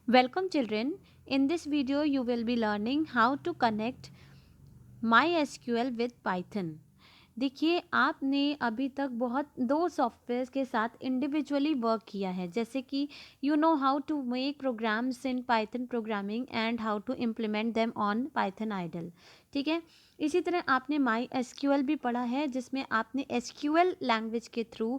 Welcome children. In this video you will be learning how to connect MySQL with Python. देखिए आपने अभी तक बहुत दो सॉफ्टवेयर के साथ इंडिविजुअली वर्क किया है, जैसे कि you know how to make programs in Python programming and how to implement them on Python IDLE. ठीक है. इसी तरह आपने MySQL भी पढ़ा है, जिसमें आपने SQL लैंग्वेज के थ्रू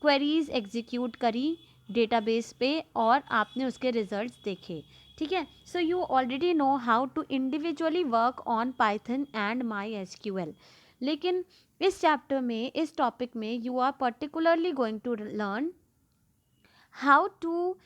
क्वेरीज एग्जीक्यूट करी डेटाबेस पे और आपने उसके रिजल्ट्स देखे. ठीक है. So you already know how to individually work on Python and MySQL. लेकिन इस चैप्टर में, इस टॉपिक में you are particularly going to learn how to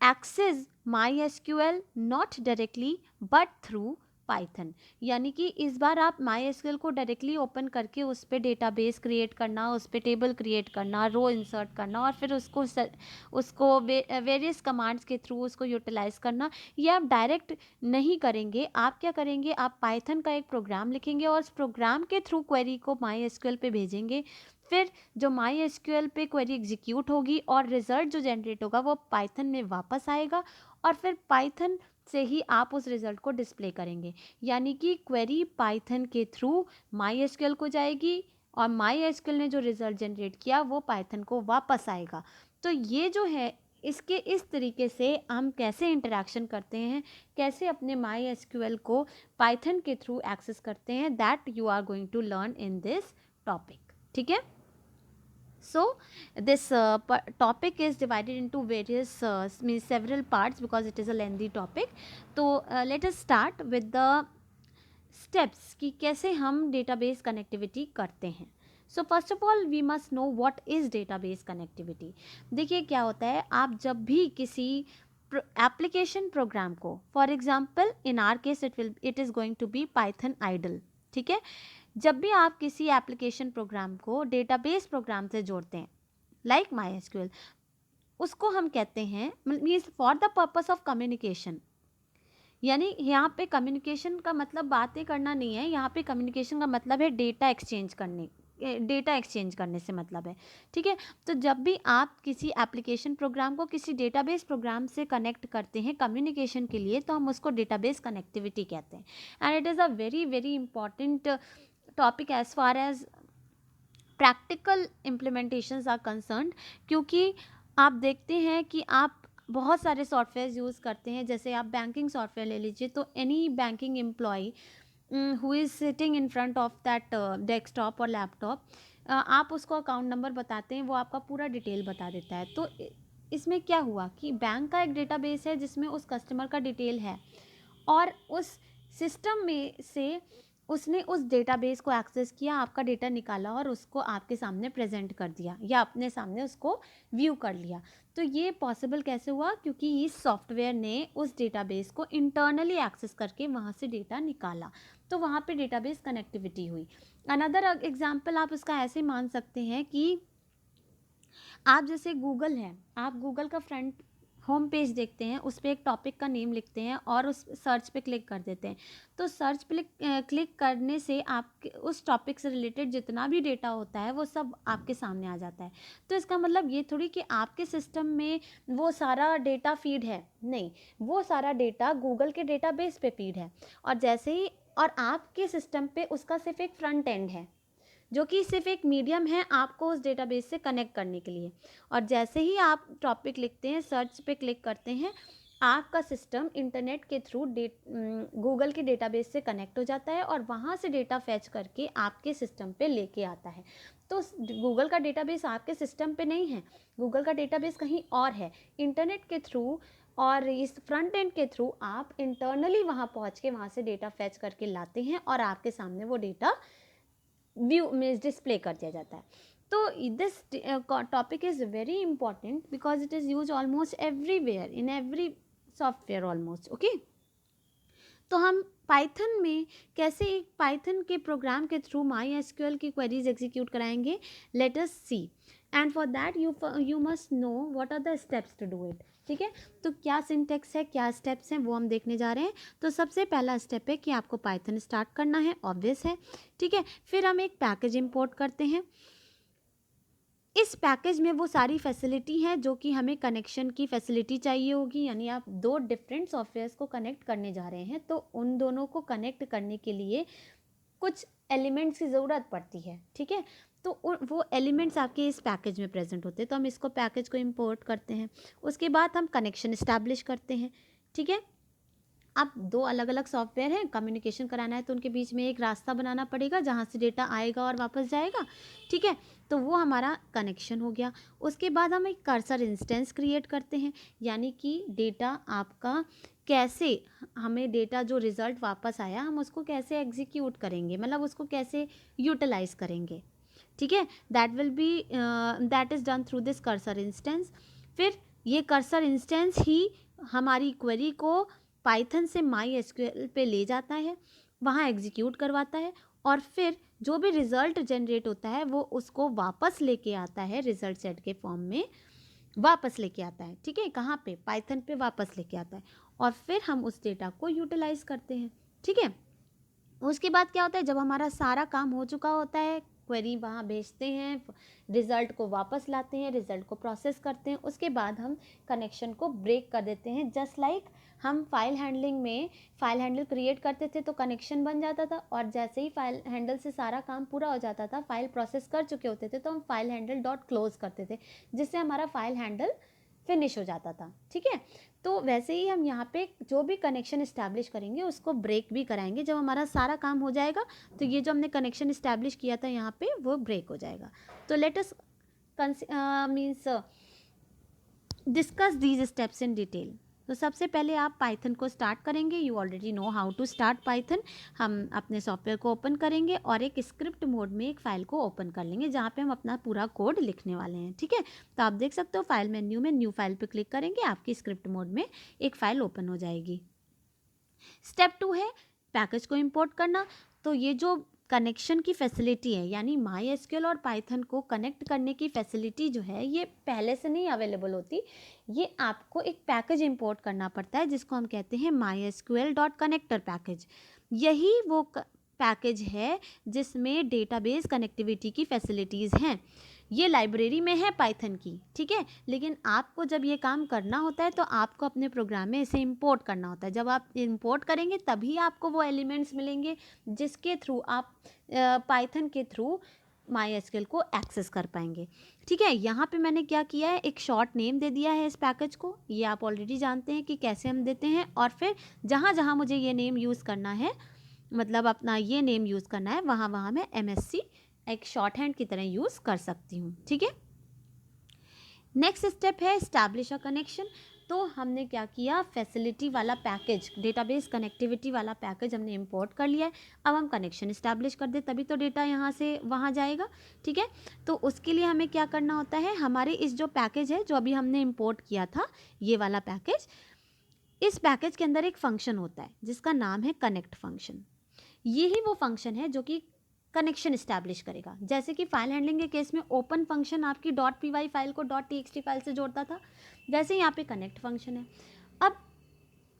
access MySQL not directly but through Python. यानी कि इस बार आप MySQL को डायरेक्टली ओपन करके उस पर डेटाबेस क्रिएट करना, उस पर टेबल क्रिएट करना, रो इंसर्ट करना और फिर उसको वेरियस कमांड्स के थ्रू उसको यूटिलाइज करना, ये आप डायरेक्ट नहीं करेंगे. आप क्या करेंगे, आप पाइथन का एक प्रोग्राम लिखेंगे और उस प्रोग्राम के थ्रू क्वेरी को MySQL पे भेजेंगे. फिर जो MySQL पे क्वेरी एग्जीक्यूट होगी और रिजल्ट जो जनरेट होगा वो पाइथन में वापस आएगा और फिर पाइथन से ही आप उस रिजल्ट को डिस्प्ले करेंगे. यानी कि क्वेरी पाइथन के थ्रू MySQL को जाएगी और MySQL ने जो रिजल्ट जनरेट किया वो पाइथन को वापस आएगा. तो ये जो है, इसके इस तरीके से हम कैसे इंटरेक्शन करते हैं, कैसे अपने MySQL को पाइथन के थ्रू एक्सेस करते हैं, that you are going to learn in this topic. ठीक है. So this topic is divided into various means several parts because it is a lengthy topic. तो let us start with the steps कि कैसे हम database connectivity करते हैं. So first of all we must know what is database connectivity. देखिए क्या होता है, आप जब भी किसी एप्लीकेशन प्रोग्राम को, for example in our case it is going to be Python IDLE. ठीक है. जब भी आप किसी एप्लीकेशन प्रोग्राम को डेटाबेस प्रोग्राम से जोड़ते हैं लाइक MySQL, उसको हम कहते हैं means for the purpose of communication. यानी यहाँ पे कम्युनिकेशन का मतलब बातें करना नहीं है, यहाँ पे कम्युनिकेशन का मतलब है डेटा एक्सचेंज करने से मतलब है. ठीक है. तो जब भी आप किसी एप्लीकेशन प्रोग्राम को किसी डेटाबेस प्रोग्राम से कनेक्ट करते हैं कम्युनिकेशन के लिए, तो हम उसको डेटाबेस कनेक्टिविटी कहते हैं. And it is a very very important topic as far as practical implementations are concerned. क्योंकि आप देखते हैं कि आप बहुत सारे सॉफ्टवेयर यूज़ करते हैं. जैसे आप बैंकिंग सॉफ्टवेयर ले लीजिए, तो any banking employee who is sitting in front of that desktop और लैपटॉप, आप उसको अकाउंट नंबर बताते हैं, वो आपका पूरा डिटेल बता देता है. तो इसमें क्या हुआ कि बैंक का एक डेटाबेस है जिसमें उस कस्टमर का डिटेल है और उस सिस्टम में से उसने उस डेटाबेस को एक्सेस किया, आपका डेटा निकाला और उसको आपके सामने प्रेजेंट कर दिया या अपने सामने उसको व्यू कर लिया. तो ये पॉसिबल कैसे हुआ, क्योंकि इस सॉफ्टवेयर ने उस डेटाबेस को इंटरनली एक्सेस करके वहाँ से डेटा निकाला. तो वहाँ पे डेटाबेस कनेक्टिविटी हुई. अनदर एग्जांपल आप इसका ऐसे मान सकते हैं कि आप जैसे गूगल है, आप गूगल का फ्रंट होम पेज देखते हैं, उस पर एक टॉपिक का नेम लिखते हैं और उस सर्च पे क्लिक कर देते हैं. तो सर्च पे क्लिक करने से आप उस टॉपिक से रिलेटेड जितना भी डेटा होता है वो सब आपके सामने आ जाता है. तो इसका मतलब ये थोड़ी कि आपके सिस्टम में वो सारा डेटा फीड है, नहीं, वो सारा डेटा गूगल के डेटाबेस पे फीड है. और जैसे ही और आपके सिस्टम पे उसका सिर्फ एक फ्रंट एंड है जो कि सिर्फ एक मीडियम है आपको उस डेटाबेस से कनेक्ट करने के लिए. और जैसे ही आप टॉपिक लिखते हैं, सर्च पे क्लिक करते हैं, आपका सिस्टम इंटरनेट के थ्रू गूगल के डेटाबेस से कनेक्ट हो जाता है और वहाँ से डेटा फैच करके आपके सिस्टम पे लेके आता है. तो गूगल का डेटाबेस आपके सिस्टम पे नहीं है, गूगल का डेटाबेस कहीं और है. इंटरनेट के थ्रू और इस फ्रंट एंड के थ्रू आप इंटरनली वहाँ पहुँच के वहाँ से डेटा फैच करके लाते हैं और आपके सामने वो डेटा व्यू में डिस्प्ले कर दिया जाता है. तो this topic is very important because it is use almost everywhere in every software almost. Okay. तो हम पाइथन में कैसे एक पाइथन के प्रोग्राम के थ्रू MySQL की क्वेरीज एग्जीक्यूट कराएंगे, let us see. And for that you must know what are the steps to do it. ठीक है. तो क्या सिंटेक्स है, क्या स्टेप्स हैं, वो हम देखने जा रहे हैं. तो सबसे पहला स्टेप है कि आपको पाइथन स्टार्ट करना है, ऑब्वियस है. ठीक है. फिर हम एक पैकेज इंपोर्ट करते हैं. इस पैकेज में वो सारी फैसिलिटी हैं जो कि हमें कनेक्शन की फैसिलिटी चाहिए होगी, यानी आप दो डिफरेंट सॉफ्टवेयर्स को कनेक्ट करने जा रहे हैं तो उन दोनों को कनेक्ट करने के लिए कुछ एलिमेंट्स की ज़रूरत पड़ती है, ठीक है। तो वो एलिमेंट्स आपके इस पैकेज में प्रेजेंट होते हैं, तो हम इसको पैकेज को इंपोर्ट करते हैं। उसके बाद हम कनेक्शन इस्टेब्लिश करते हैं, ठीक है। अब दो अलग अलग सॉफ्टवेयर हैं, कम्युनिकेशन कराना है तो उनके बीच में एक रास्ता बनाना पड़ेगा जहाँ से डेटा आएगा और वापस जाएगा, ठीक है। तो वो हमारा कनेक्शन हो गया। उसके बाद हम एक कर्सर इंस्टेंस क्रिएट करते हैं, यानी कि डेटा आपका कैसे, हमें डेटा जो रिज़ल्ट वापस आया हम उसको कैसे एग्जीक्यूट करेंगे, मतलब उसको कैसे यूटिलाइज करेंगे, ठीक है। That is done through this cursor instance. फिर ये कर्सर इंस्टेंस ही हमारी क्वेरी को पाइथन से MySQL पे ले जाता है, वहाँ एग्जीक्यूट करवाता है और फिर जो भी रिज़ल्ट जनरेट होता है वो उसको वापस लेके आता है, रिज़ल्ट सेट के फॉर्म में वापस लेके आता है, ठीक है। कहाँ पे? पाइथन पे वापस लेके आता है और फिर हम उस डेटा को यूटिलाइज करते हैं, ठीक है। उसके बाद क्या होता है, जब हमारा सारा काम हो चुका होता है, क्वेरी वहाँ भेजते हैं, रिज़ल्ट को वापस लाते हैं, रिज़ल्ट को प्रोसेस करते हैं, उसके बाद हम कनेक्शन को ब्रेक कर देते हैं। जस्ट लाइक हम फाइल हैंडलिंग में फाइल हैंडल क्रिएट करते थे तो कनेक्शन बन जाता था और जैसे ही फाइल हैंडल से सारा काम पूरा हो जाता था, फाइल प्रोसेस कर चुके होते थे तो हम फाइल हैंडल डॉट क्लोज करते थे, जिससे हमारा फाइल हैंडल फिनिश हो जाता था, ठीक है। तो वैसे ही हम यहाँ पे जो भी कनेक्शन इस्टेब्लिश करेंगे उसको ब्रेक भी कराएंगे। जब हमारा सारा काम हो जाएगा तो ये जो हमने कनेक्शन इस्टेब्लिश किया था यहाँ पे वो ब्रेक हो जाएगा। तो let us means discuss these steps in detail. तो सबसे पहले आप पाइथन को स्टार्ट करेंगे, you already know how to start Python. हम अपने सॉफ्टवेयर को ओपन करेंगे और एक स्क्रिप्ट मोड में एक फ़ाइल को ओपन कर लेंगे जहाँ पे हम अपना पूरा कोड लिखने वाले हैं, ठीक है। तो आप देख सकते हो फाइल मेन्यू में न्यू फाइल पे क्लिक करेंगे, आपकी स्क्रिप्ट मोड में एक फ़ाइल ओपन हो जाएगी। स्टेप 2 है पैकेज को इंपोर्ट करना। तो ये जो कनेक्शन की फैसिलिटी है, यानी MySQL और पाइथन को कनेक्ट करने की फैसिलिटी जो है ये पहले से नहीं अवेलेबल होती, ये आपको एक पैकेज इंपोर्ट करना पड़ता है जिसको हम कहते हैं MySQL.connector पैकेज। यही वो पैकेज है जिसमें डेटाबेस कनेक्टिविटी की फैसिलिटीज़ हैं। ये लाइब्रेरी में है पाइथन की, ठीक है, लेकिन आपको जब ये काम करना होता है तो आपको अपने प्रोग्राम में इसे इंपोर्ट करना होता है। जब आप इंपोर्ट करेंगे तभी आपको वो एलिमेंट्स मिलेंगे जिसके थ्रू आप पाइथन के थ्रू MySQL को एक्सेस कर पाएंगे, ठीक है। यहाँ पे मैंने क्या किया है, एक शॉर्ट नेम दे दिया है इस पैकेज को, ये आप ऑलरेडी जानते हैं कि कैसे हम देते हैं। और फिर जहाँ जहाँ मुझे ये नेम यूज़ करना है, मतलब अपना ये नेम यूज़ करना है, वहाँ वहाँ मैं MSC एक शॉर्ट हैंड की तरह यूज़ कर सकती हूँ, ठीक है। नेक्स्ट स्टेप है इस्टेब्लिश अ कनेक्शन। तो हमने क्या किया, फैसिलिटी वाला पैकेज, डेटाबेस कनेक्टिविटी वाला पैकेज हमने इंपोर्ट कर लिया है। अब हम कनेक्शन इस्टेब्लिश कर दे तभी तो डेटा यहाँ से वहाँ जाएगा, ठीक है। तो उसके लिए हमें क्या करना होता है, हमारे इस जो पैकेज है जो अभी हमने इंपोर्ट किया था, ये वाला पैकेज, इस पैकेज के अंदर एक फंक्शन होता है जिसका नाम है कनेक्ट फंक्शन। यही वो फंक्शन है जो कि कनेक्शन इस्टेब्लिश करेगा। जैसे कि फाइल हैंडलिंग के केस में ओपन फंक्शन आपकी .py फाइल को .txt फाइल से जोड़ता था, वैसे यहाँ पे कनेक्ट फंक्शन है। अब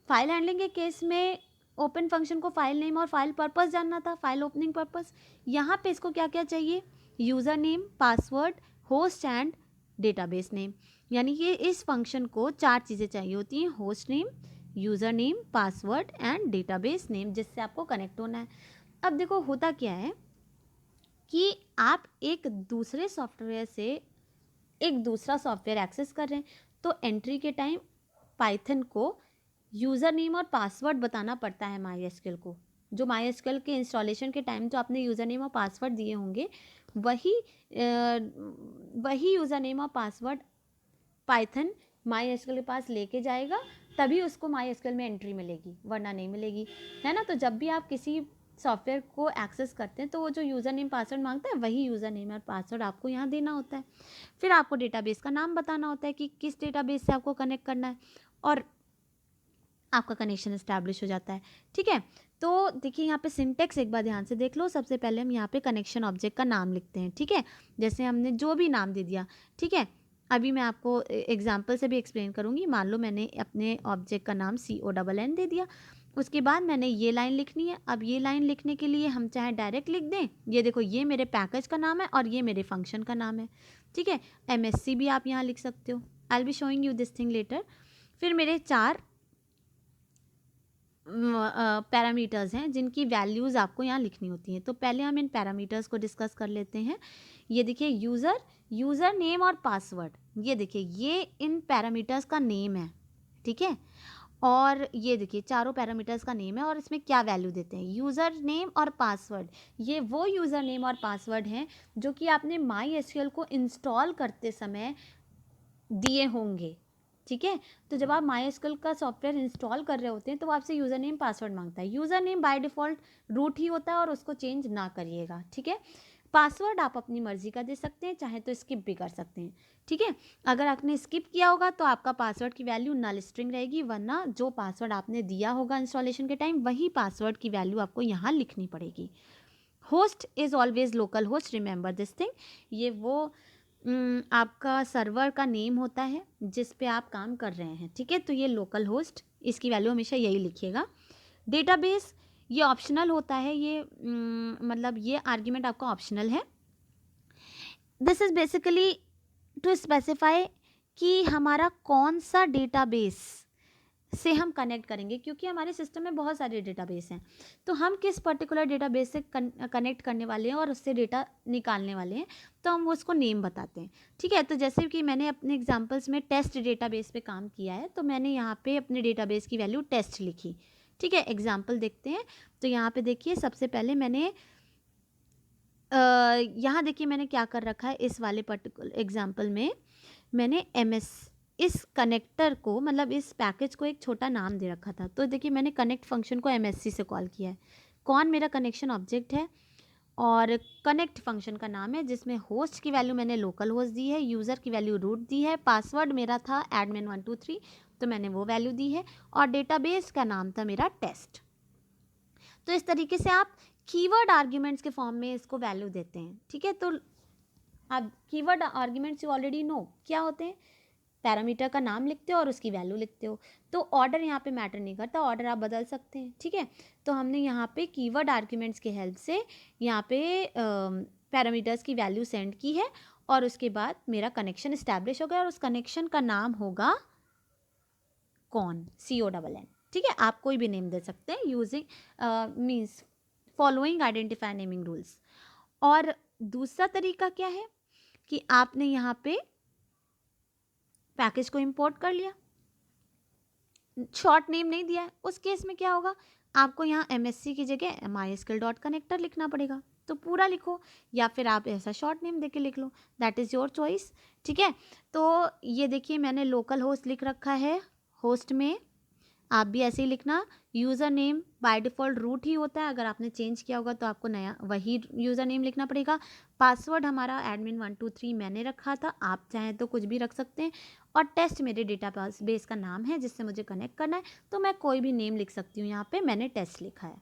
फाइल हैंडलिंग के केस में ओपन फंक्शन को फाइल नेम और फाइल पर्पस जानना था, फाइल ओपनिंग पर्पस। यहाँ पे इसको क्या क्या चाहिए, user name, password, host and database name. यानी कि इस फंक्शन को 4 चीज़ें चाहिए होती हैं, host name, user name, password and database name, जिससे आपको कनेक्ट होना है। अब देखो होता क्या है कि आप एक दूसरे सॉफ्टवेयर से एक दूसरा सॉफ्टवेयर एक्सेस कर रहे हैं, तो एंट्री के टाइम पाइथन को यूज़र नेम और पासवर्ड बताना पड़ता है MySQL को। जो MySQL के इंस्टॉलेशन के टाइम जो आपने यूज़र नेम और पासवर्ड दिए होंगे, वही यूज़र नेम और पासवर्ड पाइथन MySQL के पास लेके जाएगा, तभी उसको MySQL में एंट्री मिलेगी, वरना नहीं मिलेगी, है ना। तो जब भी आप किसी सॉफ्टवेयर को एक्सेस करते हैं तो वो जो यूज़र नेम पासवर्ड मांगता है, वही यूज़र नेम और पासवर्ड आपको यहाँ देना होता है। फिर आपको डेटाबेस का नाम बताना होता है कि किस डेटाबेस से आपको कनेक्ट करना है, और आपका कनेक्शन इस्टेब्लिश हो जाता है, ठीक है। तो देखिए यहाँ पे सिंटेक्स एक बार ध्यान से देख लो। सबसे पहले हम यहाँ पे कनेक्शन ऑब्जेक्ट का नाम लिखते हैं, ठीक है। जैसे हमने जो भी नाम दे दिया, ठीक है, अभी मैं आपको एग्जाम्पल से भी एक्सप्लेन करूँगी। मान लो मैंने अपने ऑब्जेक्ट का नाम CONN दे दिया, उसके बाद मैंने ये लाइन लिखनी है। अब ये लाइन लिखने के लिए हम चाहे डायरेक्ट लिख दें, ये देखो ये मेरे पैकेज का नाम है और ये मेरे फंक्शन का नाम है, ठीक है। MSC भी आप यहाँ लिख सकते हो, I will be showing you this thing later. फिर मेरे 4 पैरामीटर्स हैं जिनकी वैल्यूज़ आपको यहाँ लिखनी होती हैं। तो पहले हम इन पैरामीटर्स को डिस्कस कर लेते हैं। ये देखिए यूज़र नेम और पासवर्ड, ये देखिए ये इन पैरामीटर्स का नेम है, ठीक है। और ये देखिए चारों पैरामीटर्स का नेम है और इसमें क्या वैल्यू देते हैं, यूज़र नेम और पासवर्ड। ये वो यूज़र नेम और पासवर्ड हैं जो कि आपने MySQL को इंस्टॉल करते समय दिए होंगे, ठीक है। तो जब आप MySQL का सॉफ्टवेयर इंस्टॉल कर रहे होते हैं तो वो आपसे यूज़र नेम पासवर्ड मांगता है। User name by default root ही होता है और उसको चेंज ना करिएगा, ठीक है। पासवर्ड आप अपनी मर्ज़ी का दे सकते हैं, चाहे तो स्किप भी कर सकते हैं, ठीक है। अगर आपने स्किप किया होगा तो आपका पासवर्ड की वैल्यू नल स्ट्रिंग रहेगी, वरना जो पासवर्ड आपने दिया होगा इंस्टॉलेशन के टाइम वही पासवर्ड की वैल्यू आपको यहाँ लिखनी पड़ेगी। Host is always local host, remember this thing. ये वो आपका सर्वर का नेम होता है जिस पे आप काम कर रहे हैं, ठीक है। तो ये लोकल होस्ट, इसकी वैल्यू हमेशा यही लिखिएगा। डेटाबेस ये ऑप्शनल होता है, ये मतलब ये आर्ग्यूमेंट आपका ऑप्शनल है। This is basically to specify कि हमारा कौन सा डेटाबेस से हम कनेक्ट करेंगे, क्योंकि हमारे सिस्टम में बहुत सारे डेटाबेस हैं। तो हम किस पर्टिकुलर डेटाबेस से कनेक्ट करने वाले हैं और उससे डेटा निकालने वाले हैं, तो हम उसको नेम बताते हैं, ठीक है। तो जैसे कि मैंने अपने एग्जांपल्स में टेस्ट डेटाबेस पे काम किया है, तो मैंने यहाँ पे अपने डेटाबेस की वैल्यू टेस्ट लिखी, ठीक है। एग्जाम्पल देखते हैं। तो यहाँ पे देखिए सबसे पहले मैंने यहाँ देखिए मैंने क्या कर रखा है, इस वाले पर्टिकुलर एग्जाम्पल में मैंने इस कनेक्टर को, मतलब इस पैकेज को एक छोटा नाम दे रखा था। तो देखिए मैंने कनेक्ट फंक्शन को MSC से कॉल किया है। कौन मेरा कनेक्शन ऑब्जेक्ट है और कनेक्ट फंक्शन का नाम है, जिसमें होस्ट की वैल्यू मैंने लोकल होस्ट दी है, यूज़र की वैल्यू रूट दी है, पासवर्ड मेरा था admin123 तो मैंने वो वैल्यू दी है, और डेटाबेस का नाम था मेरा टेस्ट। तो इस तरीके से आप कीवर्ड आर्ग्यूमेंट्स के फॉर्म में इसको वैल्यू देते हैं, ठीक है। तो आप keyword arguments you already no क्या होते हैं, पैरामीटर का नाम लिखते हो और उसकी वैल्यू लिखते हो। तो ऑर्डर यहाँ पे मैटर नहीं करता, ऑर्डर आप बदल सकते हैं, ठीक है। तो हमने यहाँ पे कीवर्ड आर्ग्यूमेंट्स की हेल्प से यहाँ पे पैरामीटर्स की वैल्यू सेंड की है और उसके बाद मेरा कनेक्शन इस्टेब्लिश हो गया और उस कनेक्शन का नाम होगा CONN, ठीक है। आप कोई भी नेम दे सकते हैं using means following identify naming rules. और दूसरा तरीका क्या है कि आपने यहाँ पे पैकेज को इंपोर्ट कर लिया, शॉर्ट नेम नहीं दिया है, उस केस में क्या होगा, आपको यहाँ MSC की जगह MySQL.connector लिखना पड़ेगा। तो पूरा लिखो या फिर आप ऐसा शॉर्ट नेम देके लिख लो, दैट इज़ योर चॉइस, ठीक है। तो ये देखिए मैंने लोकल होस्ट लिख रखा है, होस्ट में आप भी ऐसे ही लिखना। User name by default root ही होता है, अगर आपने चेंज किया होगा तो आपको नया वही यूज़र नेम लिखना पड़ेगा। पासवर्ड हमारा admin123 मैंने रखा था, आप चाहें तो कुछ भी रख सकते हैं। और टेस्ट मेरे बेस का नाम है जिससे मुझे कनेक्ट करना है, तो मैं कोई भी नेम लिख सकती हूँ, यहाँ पे मैंने टेस्ट लिखा है।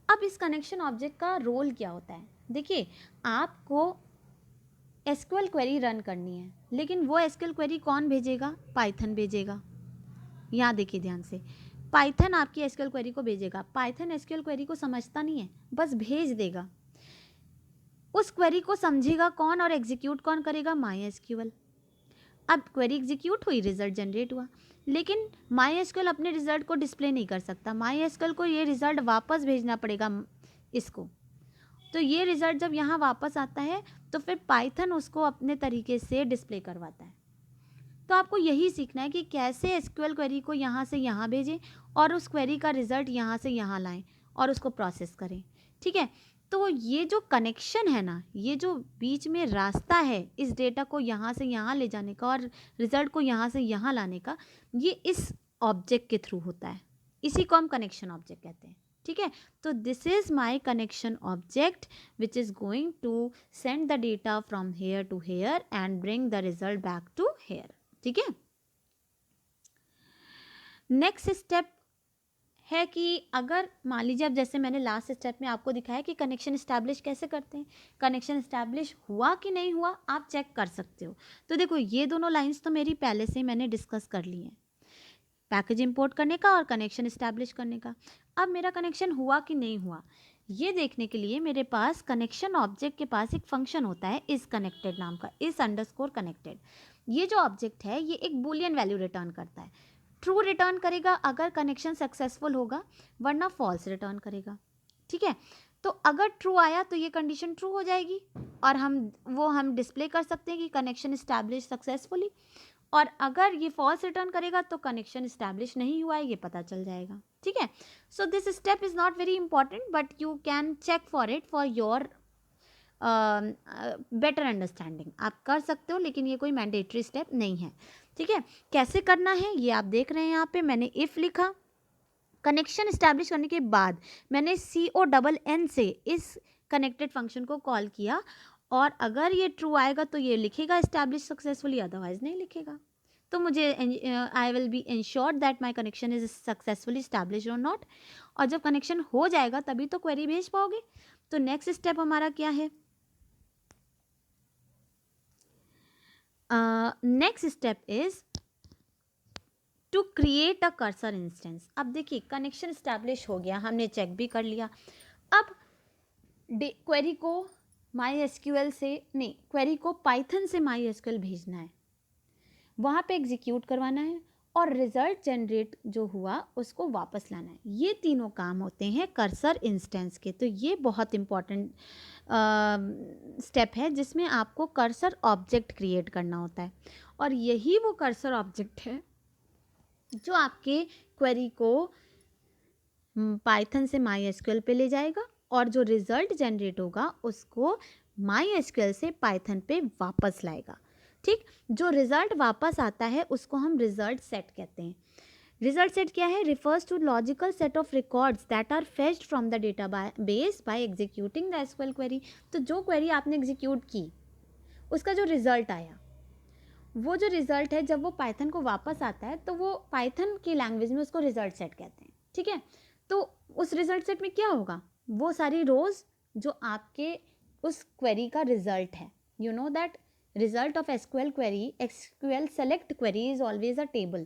अब इस कनेक्शन ऑब्जेक्ट का रोल क्या होता है, देखिए आपको SQL क्वेरी रन करनी है, लेकिन वो SQL क्वेरी कौन भेजेगा, पाइथन भेजेगा। यहाँ देखिए ध्यान से, पाइथन आपकी SQL क्वेरी को भेजेगा। पाइथन SQL क्वेरी को समझता नहीं है, बस भेज देगा। उस क्वेरी को समझेगा कौन और एग्जीक्यूट कौन करेगा, MySQL। अब क्वेरी एग्जीक्यूट हुई, रिजल्ट जनरेट हुआ, लेकिन MySQL अपने रिजल्ट को डिस्प्ले नहीं कर सकता। MySQL को ये रिजल्ट वापस भेजना पड़ेगा इसको। तो ये रिजल्ट जब यहाँ वापस आता है तो फिर पाइथन उसको अपने तरीके से डिस्प्ले करवाता है। तो आपको यही सीखना है कि कैसे SQL क्वेरी को यहाँ से यहाँ भेजें और उस क्वेरी का रिजल्ट यहाँ से यहाँ लाएं और उसको प्रोसेस करें, ठीक है। तो ये जो कनेक्शन है ना, ये जो बीच में रास्ता है इस डेटा को यहाँ से यहाँ ले जाने का और रिजल्ट को यहाँ से यहाँ लाने का, ये इस ऑब्जेक्ट के थ्रू होता है, इसी को हम कनेक्शन ऑब्जेक्ट कहते हैं, ठीक है। तो this is my connection object which is going to send the data from here to here and bring the result back to here, ठीक है। नेक्स्ट स्टेप है कि अगर मान लीजिए, अब जैसे मैंने लास्ट स्टेप में आपको दिखाया कि कनेक्शन इस्टेब्लिश कैसे करते हैं, कनेक्शन इस्टेब्लिश हुआ कि नहीं हुआ आप चेक कर सकते हो। तो देखो ये दोनों लाइंस तो मेरी पहले से ही मैंने डिस्कस कर ली हैं, पैकेज इंपोर्ट करने का और कनेक्शन इस्टेब्लिश करने का। अब मेरा कनेक्शन हुआ कि नहीं हुआ ये देखने के लिए मेरे पास कनेक्शन ऑब्जेक्ट के पास एक फंक्शन होता है इस कनेक्टेड नाम का, इस अंडरस्कोर कनेक्टेड। ये जो ऑब्जेक्ट है ये एक बूलियन वैल्यू रिटर्न करता है। ट्रू रिटर्न करेगा अगर कनेक्शन सक्सेसफुल होगा, वरना फॉल्स रिटर्न करेगा। ठीक है, तो अगर ट्रू आया तो ये कंडीशन ट्रू हो जाएगी और हम डिस्प्ले कर सकते हैं कि कनेक्शन इस्टेब्लिश सक्सेसफुली। और अगर ये फॉल्स रिटर्न करेगा तो कनेक्शन इस्टेब्लिश नहीं हुआ है, ये पता चल जाएगा। ठीक है, so this step is not very important but you can check for it for your better understanding. आप कर सकते हो लेकिन ये कोई मैंडेटरी स्टेप नहीं है। ठीक है, कैसे करना है ये आप देख रहे हैं, यहाँ पे मैंने इफ लिखा, कनेक्शन इस्टेब्लिश करने के बाद मैंने CONN से इस कनेक्टेड फंक्शन को कॉल किया और अगर ये ट्रू आएगा तो ये लिखेगा इस्टेब्लिश सक्सेसफुली, अदरवाइज नहीं लिखेगा। तो मुझे आई will B ensure that my connection is successfully establish और नॉट। और जब कनेक्शन हो जाएगा तभी तो क्वेरी भेज पाओगे। तो नेक्स्ट स्टेप हमारा क्या है? Next step is to create a cursor instance. अब देखिए कनेक्शन इस्टेब्लिश हो गया, हमने चेक भी कर लिया। अब क्वेरी को MySQL से नहीं, क्वेरी को पाइथन से MySQL भेजना है, वहाँ पे एग्जीक्यूट करवाना है और रिजल्ट जनरेट जो हुआ उसको वापस लाना है। ये तीनों काम होते हैं कर्सर इंस्टेंस के। तो ये बहुत इंपॉर्टेंट स्टेप है जिसमें आपको कर्सर ऑब्जेक्ट क्रिएट करना होता है और यही वो कर्सर ऑब्जेक्ट है जो आपके क्वेरी को पाइथन से MySQL पे ले जाएगा और जो रिज़ल्ट जनरेट होगा उसको MySQL से पाइथन पे वापस लाएगा। ठीक, जो रिज़ल्ट वापस आता है उसको हम रिज़ल्ट सेट कहते हैं। रिज़ल्ट सेट क्या है? Refers to logical set of records that are fetched from the database by executing the SQL query. तो जो क्वेरी आपने एग्जीक्यूट की उसका जो रिज़ल्ट आया, वो जो रिज़ल्ट है जब वो पाइथन को वापस आता है तो वो पाइथन की लैंग्वेज में उसको रिज़ल्ट सेट कहते हैं। ठीक है, तो उस रिज़ल्ट सेट में क्या होगा? वो सारी रोज़ जो आपके उस क्वेरी का रिज़ल्ट है। You know that result of SQL query, SQL select query is always a table.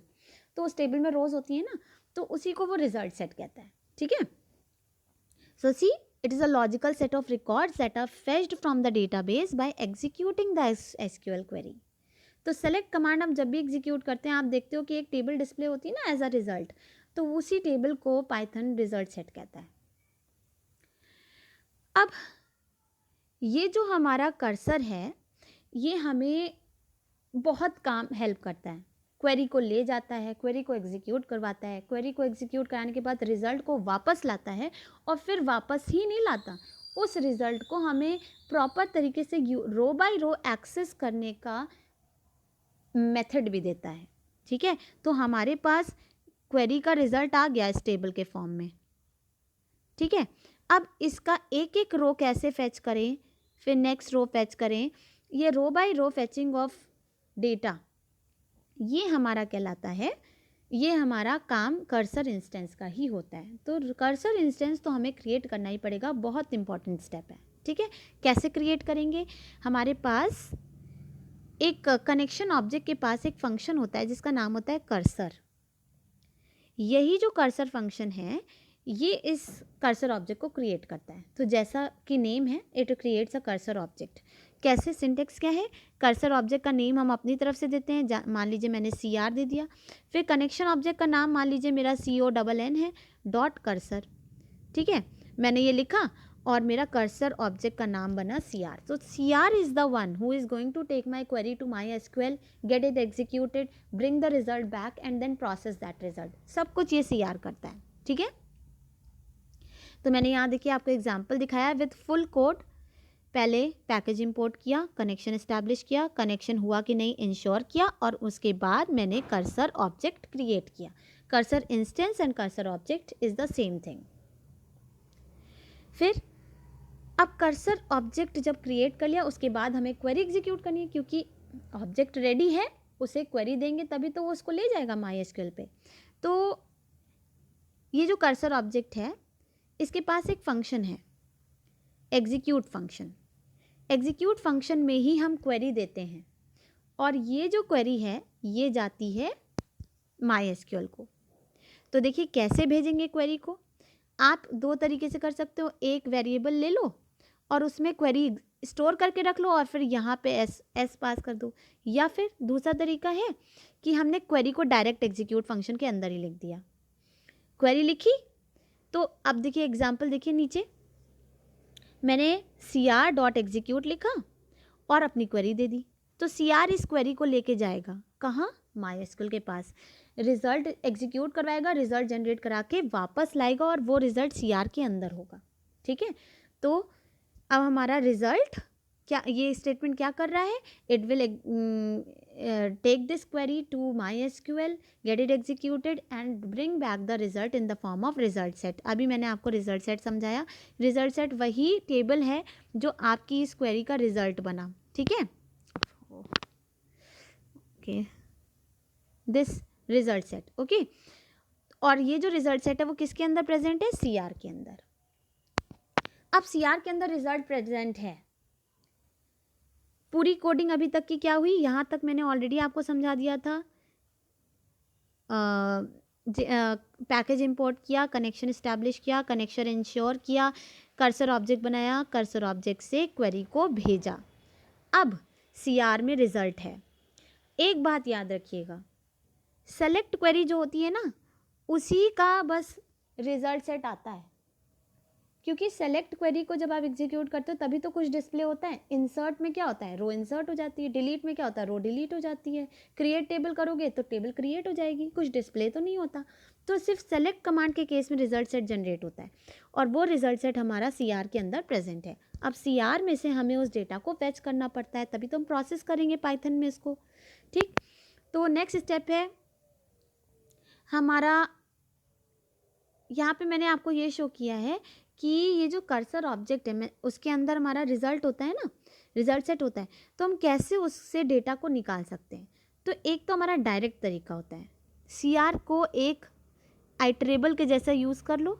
तो उस टेबल में रोज़ होती है ना, तो उसी को वो रिज़ल्ट सेट कहता है। ठीक है, so see it is a logical set of records that are fetched from the database by executing the SQL query. तो सेलेक्ट कमांड हम जब भी एग्जीक्यूट करते हैं आप देखते हो कि एक टेबल डिस्प्ले होती है ना एज अ रिजल्ट, तो उसी टेबल को पाइथन रिजल्ट सेट कहता है। अब ये जो हमारा कर्सर है ये हमें बहुत काम हेल्प करता है। क्वेरी को ले जाता है, क्वेरी को एग्जीक्यूट करवाता है, क्वेरी को एग्जीक्यूट कराने के बाद रिजल्ट को वापस लाता है और फिर वापस ही नहीं लाता, उस रिजल्ट को हमें प्रॉपर तरीके से रो बाय रो एक्सेस करने का मेथड भी देता है। ठीक है, तो हमारे पास क्वेरी का रिजल्ट आ गया इस टेबल के फॉर्म में। ठीक है, अब इसका एक एक रो कैसे फेच करें, फिर नेक्स्ट रो फेच करें, ये row by row fetching of data ये हमारा कहलाता है, ये हमारा काम कर्सर इंस्टेंस का ही होता है। तो कर्सर इंस्टेंस तो हमें क्रिएट करना ही पड़ेगा, बहुत इंपॉर्टेंट स्टेप है। ठीक है, कैसे क्रिएट करेंगे? हमारे पास एक कनेक्शन ऑब्जेक्ट के पास एक फंक्शन होता है जिसका नाम होता है कर्सर। यही जो कर्सर फंक्शन है ये इस कर्सर ऑब्जेक्ट को क्रिएट करता है। तो जैसा कि नेम है, it creates a cursor object. कैसे? सिंटेक्स क्या है? कर्सर ऑब्जेक्ट का नेम हम अपनी तरफ से देते हैं, मान लीजिए मैंने CR दे दिया, फिर कनेक्शन ऑब्जेक्ट का नाम मान लीजिए मेरा CONN है डॉट कर्सर। ठीक है, मैंने ये लिखा और मेरा कर्सर ऑब्जेक्ट का नाम बना CR। तो CR is the one who is going to take my query to MySQL, get it executed, bring the result back and then process that result. सब कुछ ये CR करता है। ठीक है, तो मैंने यहाँ देखिए आपको एग्जाम्पल दिखाया विथ फुल कोड। पहले पैकेज इंपोर्ट किया, कनेक्शन इस्टेब्लिश किया, कनेक्शन हुआ कि नहीं इंश्योर किया और उसके बाद मैंने कर्सर ऑब्जेक्ट क्रिएट किया। Cursor instance and cursor object is the same thing. फिर अब कर्सर ऑब्जेक्ट जब क्रिएट कर लिया उसके बाद हमें क्वेरी एग्जीक्यूट करनी है, क्योंकि ऑब्जेक्ट रेडी है, उसे क्वेरी देंगे तभी तो वो उसको ले जाएगा MySQL पे। तो ये जो कर्सर ऑब्जेक्ट है इसके पास एक फंक्शन है, एग्जीक्यूट फंक्शन। एग्जीक्यूट फंक्शन में ही हम क्वेरी देते हैं और ये जो क्वेरी है ये जाती है MySQL को। तो देखिए कैसे भेजेंगे क्वेरी को, आप दो तरीके से कर सकते हो। एक वेरिएबल ले लो और उसमें क्वेरी स्टोर करके रख लो और फिर यहाँ पे एस पास कर दो, या फिर दूसरा तरीका है कि हमने क्वेरी को डायरेक्ट एग्जीक्यूट फंक्शन के अंदर ही लिख दिया। क्वेरी लिखी तो अब देखिए एग्जाम्पल देखिए, नीचे मैंने cr.execute लिखा और अपनी क्वेरी दे दी। तो cr इस क्वेरी को लेके जाएगा कहाँ, MySQL के पास, रिजल्ट एग्जीक्यूट करवाएगा, रिजल्ट जनरेट करा के वापस लाएगा और वो रिजल्ट cr के अंदर होगा। ठीक है, तो अब हमारा रिजल्ट क्या, ये स्टेटमेंट क्या कर रहा है, it will take this query to MySQL, get it executed and bring back the result in the form of result set. अभी मैंने आपको रिजल्ट सेट समझाया। रिजल्ट सेट वही टेबल है जो आपकी इस क्वेरी का रिजल्ट बना। ठीक है, okay, this result set, okay. और ये जो रिजल्ट सेट है वो किसके अंदर प्रेजेंट है, CR के अंदर। अब CR के अंदर रिजल्ट प्रेजेंट है। पूरी कोडिंग अभी तक की क्या हुई, यहाँ तक मैंने ऑलरेडी आपको समझा दिया था। पैकेज इंपोर्ट किया, कनेक्शन इस्टेब्लिश किया, कनेक्शन इंश्योर किया, कर्सर ऑब्जेक्ट बनाया, कर्सर ऑब्जेक्ट से क्वेरी को भेजा। अब CR में रिजल्ट है। एक बात याद रखिएगा, सेलेक्ट क्वेरी जो होती है ना उसी का बस रिजल्ट सेट आता है, क्योंकि सेलेक्ट क्वेरी को जब आप एग्जीक्यूट करते हो तभी तो कुछ डिस्प्ले होता है। इंसर्ट में क्या होता है, रो इंसर्ट हो जाती है, डिलीट में क्या होता है, रो डिलीट हो जाती है, क्रिएट टेबल करोगे तो टेबल क्रिएट हो जाएगी, कुछ डिस्प्ले तो नहीं होता। तो सिर्फ सेलेक्ट कमांड के केस में रिजल्ट सेट जनरेट होता है और वो रिजल्ट सेट हमारा CR के अंदर प्रेजेंट है। अब CR में से हमें उस डेटा को फेच करना पड़ता है, तभी तो हम प्रोसेस करेंगे पाइथन में इसको। ठीक, तो नेक्स्ट स्टेप है हमारा, यहाँ पे मैंने आपको ये शो किया है कि ये जो कर्सर ऑब्जेक्ट है, मैं उसके अंदर हमारा रिजल्ट होता है ना, रिजल्ट सेट होता है, तो हम कैसे उससे डेटा को निकाल सकते हैं। तो एक तो हमारा डायरेक्ट तरीका होता है, CR को एक आइटरेबल के जैसा यूज़ कर लो,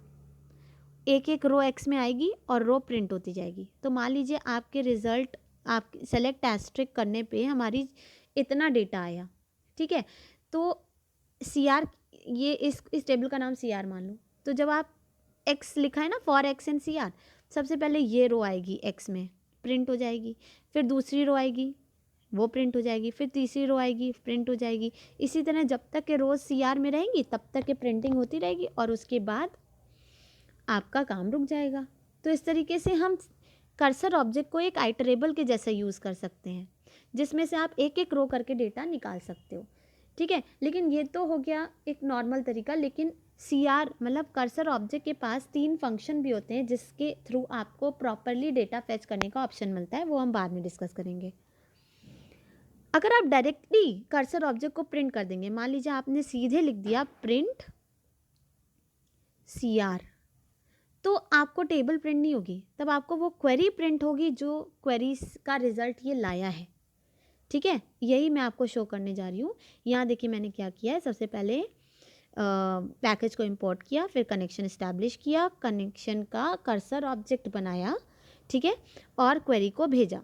एक एक रो X में आएगी और रो प्रिंट होती जाएगी। तो मान लीजिए आपके रिजल्ट, आप सेलेक्ट एस्ट्रिक करने पे हमारी इतना डेटा आया। ठीक है, तो CR, ये इस टेबल का नाम CR मान लो। तो जब आप X लिखा है ना, फॉर X एंड CR, सबसे पहले ये रो आएगी X में, प्रिंट हो जाएगी, फिर दूसरी रो आएगी वो प्रिंट हो जाएगी, फिर तीसरी रो आएगी प्रिंट हो जाएगी। इसी तरह जब तक के रोज CR में रहेंगी तब तक के प्रिंटिंग होती रहेगी और उसके बाद आपका काम रुक जाएगा। तो इस तरीके से हम कर्सर ऑब्जेक्ट को एक आइटरेबल के जैसा यूज़ कर सकते हैं, जिसमें से आप एक एक रो करके डेटा निकाल सकते हो। ठीक है, लेकिन ये तो हो गया एक नॉर्मल तरीका। लेकिन CR मतलब कर्सर ऑब्जेक्ट के पास 3 फंक्शन भी होते हैं जिसके थ्रू आपको प्रॉपरली डेटा फेच करने का ऑप्शन मिलता है, वो हम बाद में डिस्कस करेंगे। अगर आप डायरेक्टली कर्सर ऑब्जेक्ट को प्रिंट कर देंगे, मान लीजिए आपने सीधे लिख दिया प्रिंट CR, तो आपको टेबल प्रिंट नहीं होगी, तब आपको वो क्वेरी प्रिंट होगी जो क्वेरी का रिजल्ट ये लाया है। ठीक है, यही मैं आपको शो करने जा रही हूँ। यहाँ देखिए मैंने क्या किया है, सबसे पहले पैकेज को इंपोर्ट किया, फिर कनेक्शन इस्टेब्लिश किया, कनेक्शन का कर्सर ऑब्जेक्ट बनाया, ठीक है, और क्वेरी को भेजा।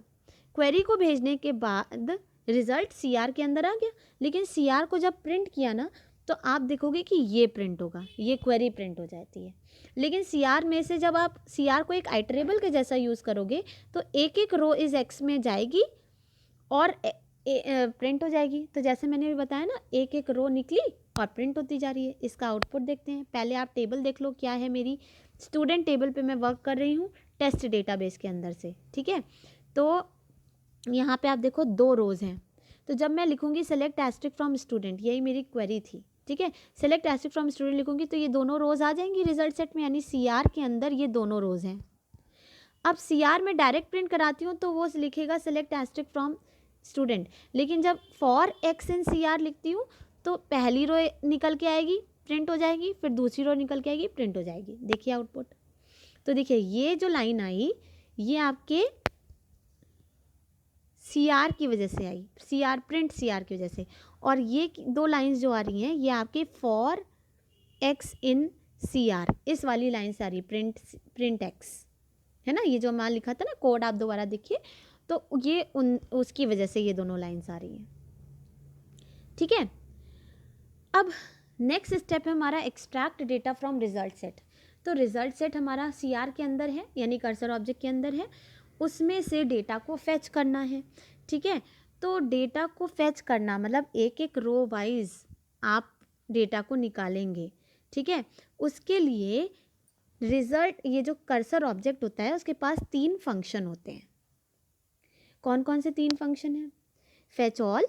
क्वेरी को भेजने के बाद रिजल्ट CR के अंदर आ गया, लेकिन CR को जब प्रिंट किया ना तो आप देखोगे कि ये प्रिंट होगा, ये क्वेरी प्रिंट हो जाती है। लेकिन CR में से जब आप CR को एक आइटरेबल के जैसा यूज़ करोगे तो एक एक रो इस X में जाएगी और प्रिंट हो जाएगी। तो जैसे मैंने भी बताया ना, एक एक रो निकली और प्रिंट होती जा रही है। इसका आउटपुट देखते हैं। पहले आप टेबल देख लो क्या है, मेरी स्टूडेंट टेबल पे मैं वर्क कर रही हूँ टेस्ट डेटाबेस के अंदर से। ठीक है, तो यहाँ पे आप देखो 2 रोज़ हैं। तो जब मैं लिखूँगी सेलेक्ट एस्ट्रिक फ्रॉम स्टूडेंट, यही मेरी क्वेरी थी। ठीक है, सेलेक्ट एस्ट्रिक फ्रॉम स्टूडेंट लिखूँगी तो ये दोनों रोज़ आ जाएंगी रिजल्ट सेट में, यानी CR के अंदर ये दोनों रोज़ हैं। अब CR में डायरेक्ट प्रिंट कराती हूँ तो वो लिखेगा सेलेक्ट एस्ट्रिक फ्रॉम स्टूडेंट, लेकिन जब फॉर X इन CR लिखती हूँ तो पहली रो निकल के आएगी प्रिंट हो जाएगी, फिर दूसरी रो निकल के आएगी प्रिंट हो जाएगी। देखिए आउटपुट, तो देखिए ये जो लाइन आई ये आपके CR की वजह से आई, CR प्रिंट CR की वजह से, और ये 2 लाइंस जो आ रही हैं ये आपके फॉर X इन CR, इस वाली लाइन से आ रही, प्रिंट एक्स है ना, ये जो हमारा लिखा था ना कोड, आप दोबारा देखिए, तो ये उसकी वजह से ये दोनों लाइन्स आ रही हैं, ठीक है। अब नेक्स्ट स्टेप है हमारा extract data from result set. तो रिजल्ट सेट हमारा CR के अंदर है, यानी कर्सर ऑब्जेक्ट के अंदर है, उसमें से डेटा को फेच करना है, ठीक है। तो डेटा को फेच करना मतलब एक एक रो वाइज आप डेटा को निकालेंगे, ठीक है। उसके लिए रिजल्ट, ये जो कर्सर ऑब्जेक्ट होता है उसके पास 3 फंक्शन होते हैं। कौन कौन से 3 फंक्शन हैं? Fetch all,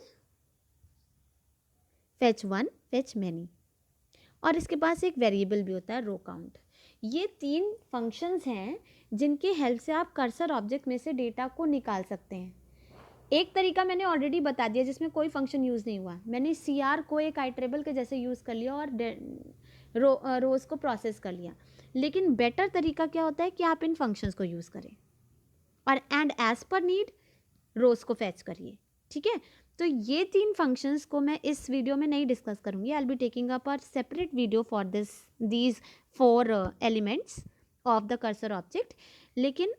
fetch one, fetch many, और इसके पास एक वेरिएबल भी होता है रो काउंट। ये 3 फंक्शंस हैं जिनके हेल्प से आप कर्सर ऑब्जेक्ट में से डेटा को निकाल सकते हैं। एक तरीका मैंने ऑलरेडी बता दिया जिसमें कोई फंक्शन यूज़ नहीं हुआ, मैंने CR को एक आइटरेबल के जैसे यूज़ कर लिया और रोज़ को प्रोसेस कर लिया। लेकिन बेटर तरीका क्या होता है कि आप इन फंक्शंस को यूज़ करें और एंड एज पर नीड रोज़ को फैच करिए, ठीक है। तो ये 3 फंक्शंस को मैं इस वीडियो में नहीं डिस्कस करूँगी, आई will be taking up a separate video for these 4 elements of the cursor object, लेकिन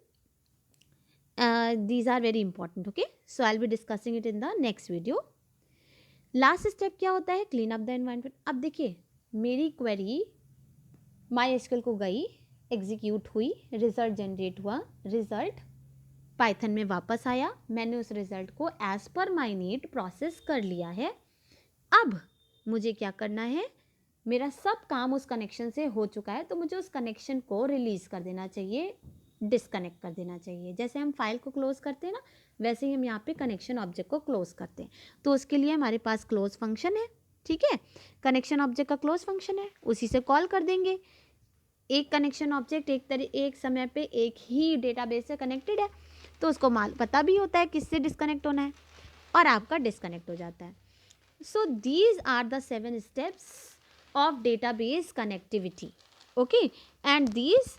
these are very important, okay, so I'll be discussing it in the next video. Last step क्या होता है? Clean up the environment. अब देखिए मेरी query MySQL को गई, execute हुई, रिजल्ट जनरेट हुआ, रिजल्ट पाइथन में वापस आया, मैंने उस रिजल्ट को एज पर माई नीड प्रोसेस कर लिया है। अब मुझे क्या करना है? मेरा सब काम उस कनेक्शन से हो चुका है, तो मुझे उस कनेक्शन को रिलीज कर देना चाहिए, डिस्कनेक्ट कर देना चाहिए। जैसे हम फाइल को क्लोज करते हैं ना, वैसे ही हम यहाँ पे कनेक्शन ऑब्जेक्ट को क्लोज करते हैं। तो उसके लिए हमारे पास क्लोज फंक्शन है, ठीक है, कनेक्शन ऑब्जेक्ट का क्लोज फंक्शन है, उसी से कॉल कर देंगे। एक कनेक्शन ऑब्जेक्ट एक समय पे एक ही डेटाबेस से कनेक्टेड है, तो उसको पता भी होता है किससे डिस्कनेक्ट होना है, और आपका डिस्कनेक्ट हो जाता है। So these are the 7 steps of database connectivity, okay, and these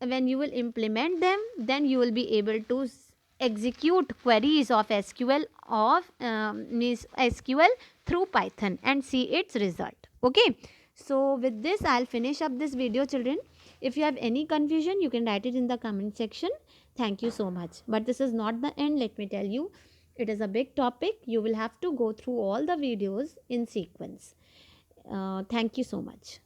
when you will implement them, then you will be able to execute queries of SQL SQL through Python and see its result, okay. So with this I'll finish up this video, children. If you have any confusion, you can write it in the comment section. Thank you so much. But this is not the end, let me tell you. It is a big topic. You will have to go through all the videos in sequence. Thank you so much.